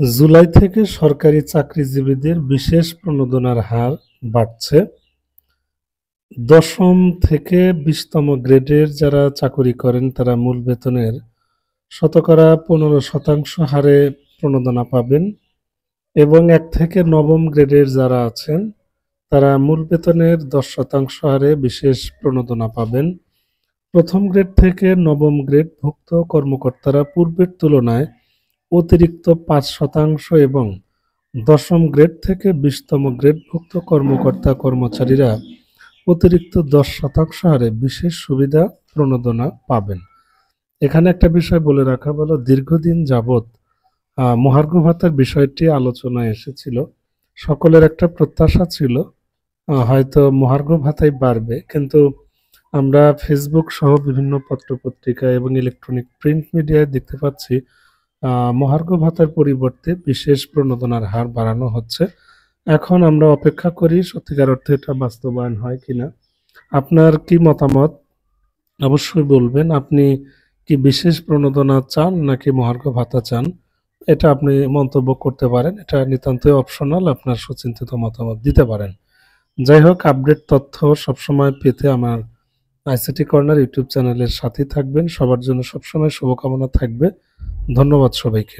জুলাই থেকে সরকারি চাকরিজীবীদের বিশেষ প্রণোদনার হার বাড়ছে। ১০ম থেকে ২০তম গ্রেডের যারা চাকুরি করেন তারা মূল বেতনের শতকরা ১৫% হারে প্রণোদনা পাবেন এবং ১ থেকে ৯ম গ্রেডের যারা আছেন তারা মূল বেতনের ১০% হারে বিশেষ প্রণোদনা পাবেন। ১ম গ্রেড থেকে ৯ম গ্রেডভুক্ত কর্মকর্তারা পূর্বের তুলনায় অতিরিক্ত ৫% এবং ১০ম গ্রেড থেকে ২০তম গ্রেডভুক্ত কর্মকর্তা-কর্মচারীরা অতিরিক্ত ১০% হারে বিশেষ সুবিধা প্রণোদনা পাবেন। এখানে একটা বিষয় বলে রাখা ভালো, দীর্ঘদিন যাবৎ মহার্ঘ ভাতার বিষয়টি আলোচনায় এসেছিল। সকলের একটা প্রত্যাশা ছিল হয়তো মহার্ঘ ভাতাই বাড়বে, কিন্তু আমরা ফেসবুক সহ বিভিন্ন পত্রপত্রিকা এবং ইলেকট্রনিক প্রিন্ট মিডিয়ায় দেখতে পাচ্ছি মহার্ঘ ভাতার পরিবর্তে বিশেষ প্রণোদনার হার বাড়ানো হচ্ছে। এখন আমরা অপেক্ষা করি সত্যিকার অর্থে এটা বাস্তবায়ন হয় কিনা। আপনার কি মতামত অবশ্যই বলবেন। আপনি কি বিশেষ প্রণোদনা চান নাকি মহার্ঘ ভাতা চান? এটা আপনি মন্তব্য করতে পারেন। এটা নিতান্তই অপশনাল, আপনার সুচিন্তিত মতামত দিতে পারেন। যাই হোক, আপডেট তথ্য সবসময় পেতে আমার আইসিটি কর্নার ইউটিউব চ্যানেলের সাথেই থাকবেন। সবার জন্য সবসময় শুভকামনা থাকবে। ধন্যবাদ সবাইকে।